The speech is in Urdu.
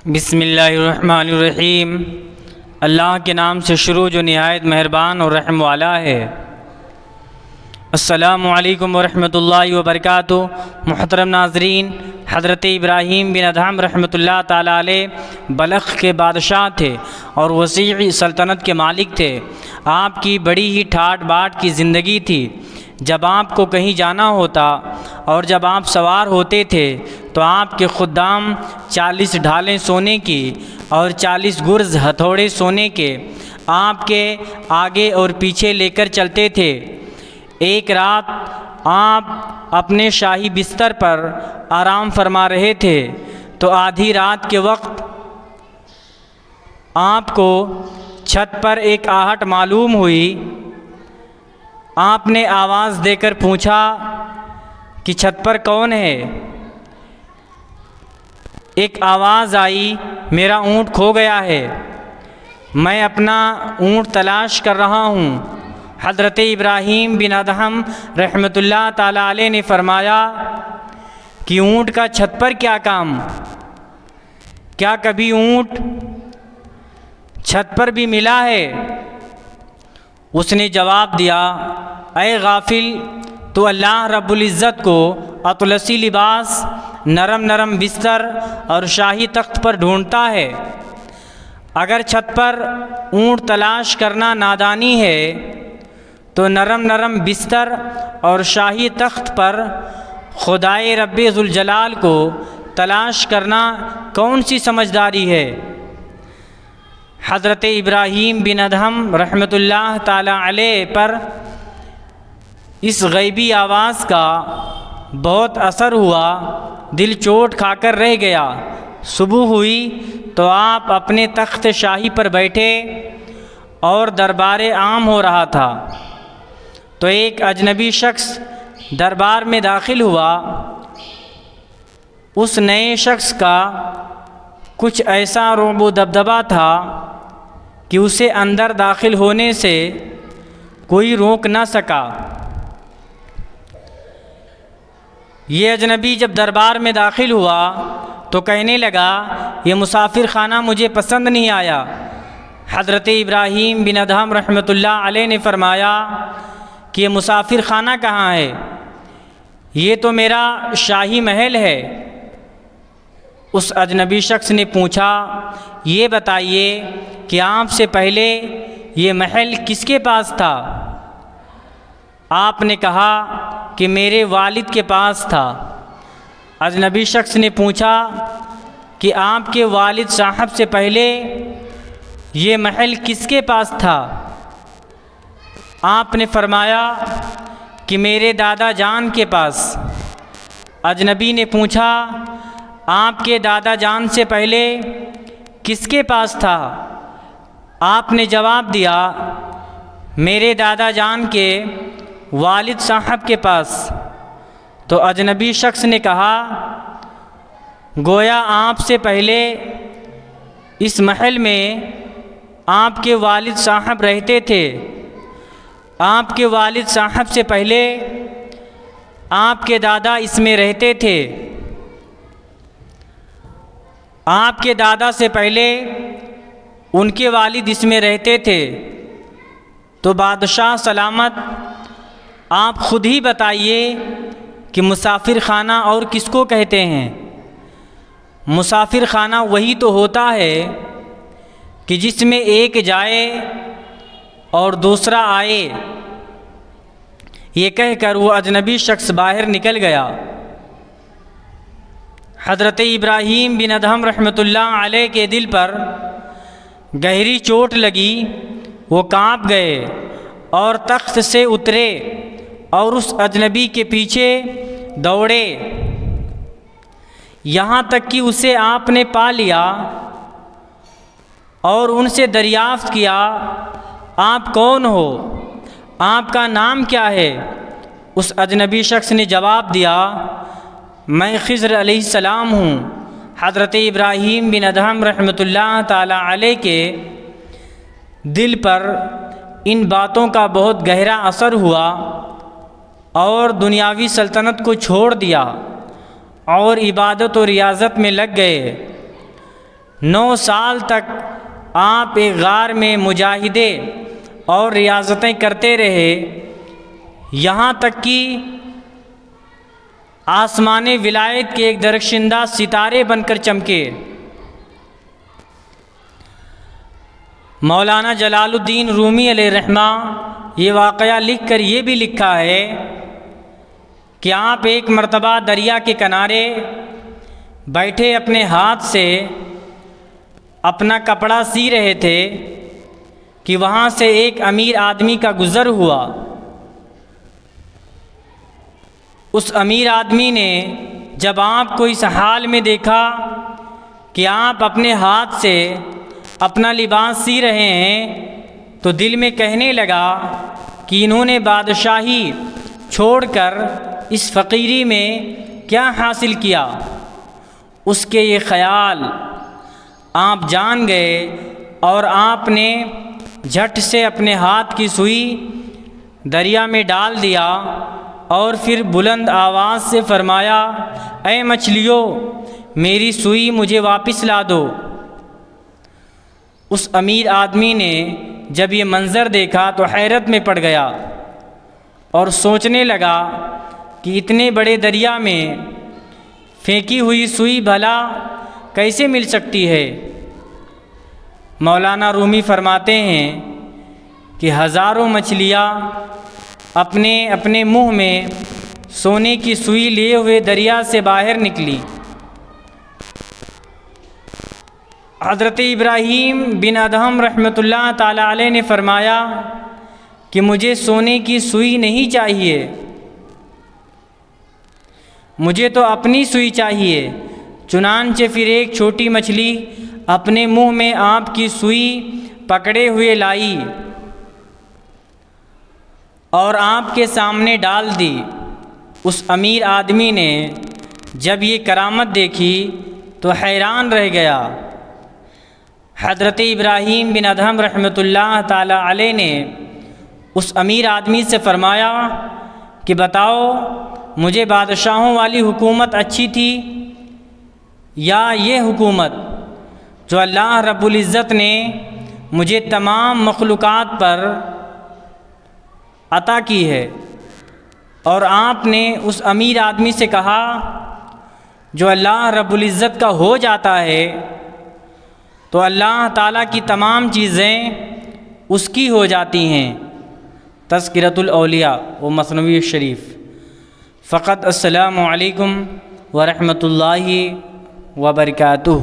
بسم اللہ الرحمن الرحیم۔ اللہ کے نام سے شروع جو نہایت مہربان اور رحم والا ہے۔ السلام علیکم ورحمۃ اللہ وبرکاتہ۔ محترم ناظرین، حضرت ابراہیم بن ادہم رحمۃ اللہ تعالیٰ علیہ بلخ کے بادشاہ تھے اور وسیع سلطنت کے مالک تھے۔ آپ کی بڑی ہی ٹھاٹ باٹ کی زندگی تھی۔ جب آپ کو کہیں جانا ہوتا اور جب آپ سوار ہوتے تھے تو آپ کے خدام 40 ڈھالیں سونے کی اور 40 گرز ہتھوڑے سونے کے آپ کے آگے اور پیچھے لے کر چلتے تھے۔ ایک رات آپ اپنے شاہی بستر پر آرام فرما رہے تھے تو آدھی رات کے وقت آپ کو چھت پر ایک آہٹ معلوم ہوئی۔ آپ نے آواز دے کر پوچھا کہ چھت پر کون ہے؟ ایک آواز آئی، میرا اونٹ کھو گیا ہے، میں اپنا اونٹ تلاش کر رہا ہوں۔ حضرت ابراہیم بن ادہم رحمۃ اللہ تعالیٰ علیہ نے فرمایا کہ اونٹ کا چھت پر کیا کام؟ کیا کبھی اونٹ چھت پر بھی ملا ہے؟ اس نے جواب دیا، اے غافل، تو اللہ رب العزت کو اطلسی لباس، نرم نرم بستر اور شاہی تخت پر ڈھونڈتا ہے۔ اگر چھت پر اونٹ تلاش کرنا نادانی ہے تو نرم نرم بستر اور شاہی تخت پر خدائے رب ذوالجلال کو تلاش کرنا کون سی سمجھداری ہے؟ حضرت ابراہیم بن ادہم رحمۃ اللہ تعالیٰ علیہ پر اس غیبی آواز کا بہت اثر ہوا، دل چوٹ کھا کر رہ گیا۔ صبح ہوئی تو آپ اپنے تخت شاہی پر بیٹھے اور دربار عام ہو رہا تھا تو ایک اجنبی شخص دربار میں داخل ہوا۔ اس نئے شخص کا کچھ ایسا رعب و دبدبا تھا کہ اسے اندر داخل ہونے سے کوئی روک نہ سکا۔ یہ اجنبی جب دربار میں داخل ہوا تو کہنے لگا، یہ مسافر خانہ مجھے پسند نہیں آیا۔ حضرت ابراہیم بن ادہم رحمۃ اللہ علیہ نے فرمایا کہ یہ مسافر خانہ کہاں ہے؟ یہ تو میرا شاہی محل ہے۔ اس اجنبی شخص نے پوچھا، یہ بتائیے کہ آپ سے پہلے یہ محل کس کے پاس تھا؟ آپ نے کہا کہ میرے والد کے پاس تھا۔ اجنبی شخص نے پوچھا کہ آپ کے والد صاحب سے پہلے یہ محل کس کے پاس تھا؟ آپ نے فرمایا کہ میرے دادا جان کے پاس۔ اجنبی نے پوچھا، آپ کے دادا جان سے پہلے کس کے پاس تھا؟ آپ نے جواب دیا، میرے دادا جان کے والد صاحب کے پاس۔ تو اجنبی شخص نے کہا، گویا آپ سے پہلے اس محل میں آپ کے والد صاحب رہتے تھے۔ آپ کے والد صاحب سے پہلے آپ کے دادا اس میں رہتے تھے۔ آپ کے دادا سے پہلے ان کے والد اس میں رہتے تھے۔ تو بادشاہ سلامت، آپ خود ہی بتائیے کہ مسافر خانہ اور کس کو کہتے ہیں؟ مسافر خانہ وہی تو ہوتا ہے کہ جس میں ایک جائے اور دوسرا آئے۔ یہ کہہ کر وہ اجنبی شخص باہر نکل گیا۔ حضرت ابراہیم بن ادہم رحمۃ اللہ علیہ کے دل پر گہری چوٹ لگی، وہ کانپ گئے اور تخت سے اترے اور اس اجنبی کے پیچھے دوڑے، یہاں تک کہ اسے آپ نے پا لیا اور ان سے دریافت کیا، آپ کون ہو؟ آپ کا نام کیا ہے؟ اس اجنبی شخص نے جواب دیا، میں خضر علیہ السلام ہوں۔ حضرت ابراہیم بن ادہم رحمۃ اللہ تعالیٰ علیہ کے دل پر ان باتوں کا بہت گہرا اثر ہوا اور دنیاوی سلطنت کو چھوڑ دیا اور عبادت و ریاضت میں لگ گئے۔ 9 سال تک آپ ایک غار میں مجاہدے اور ریاضتیں کرتے رہے، یہاں تک کہ آسمان ولایت کے ایک درخشندہ ستارے بن کر چمکے۔ مولانا جلال الدین رومی علیہ رحمہ یہ واقعہ لکھ کر یہ بھی لکھا ہے کہ آپ ایک مرتبہ دریا کے کنارے بیٹھے اپنے ہاتھ سے اپنا کپڑا سی رہے تھے کہ وہاں سے ایک امیر آدمی کا گزر ہوا۔ اس امیر آدمی نے جب آپ کو اس حال میں دیکھا کہ آپ اپنے ہاتھ سے اپنا لباس سی رہے ہیں تو دل میں کہنے لگا کہ انہوں نے بادشاہی چھوڑ کر اس فقیری میں کیا حاصل کیا۔ اس کے یہ خیال آپ جان گئے اور آپ نے جھٹ سے اپنے ہاتھ کی سوئی دریا میں ڈال دیا اور پھر بلند آواز سے فرمایا، اے مچھلیوں، میری سوئی مجھے واپس لا دو۔ اس امیر آدمی نے جب یہ منظر دیکھا تو حیرت میں پڑ گیا اور سوچنے لگا کہ اتنے بڑے دریا میں پھینکی ہوئی سوئی بھلا کیسے مل سکتی ہے۔ مولانا رومی فرماتے ہیں کہ ہزاروں مچھلیاں اپنے اپنے منہ میں سونے کی سوئی لیے ہوئے دریا سے باہر نکلی۔ حضرت ابراہیم بن ادہم رحمۃ اللہ تعالی علیہ نے فرمایا کہ مجھے سونے کی سوئی نہیں چاہیے، مجھے تو اپنی سوئی چاہیے۔ چنانچہ پھر ایک چھوٹی مچھلی اپنے منہ میں آپ کی سوئی پکڑے ہوئے لائی اور آپ کے سامنے ڈال دی۔ اس امیر آدمی نے جب یہ کرامت دیکھی تو حیران رہ گیا۔ حضرت ابراہیم بن ادہم رحمۃ اللہ تعالی علیہ نے اس امیر آدمی سے فرمایا کہ بتاؤ، مجھے بادشاہوں والی حکومت اچھی تھی یا یہ حکومت جو اللہ رب العزت نے مجھے تمام مخلوقات پر عطا کی ہے؟ اور آپ نے اس امیر آدمی سے کہا جو اللہ رب العزت کا ہو جاتا ہے تو اللہ تعالیٰ کی تمام چیزیں اس کی ہو جاتی ہیں۔ تذکرۃ الاولیاء و مثنوی شریف۔ فقط السلام علیکم ورحمۃ اللہ وبرکاتہ۔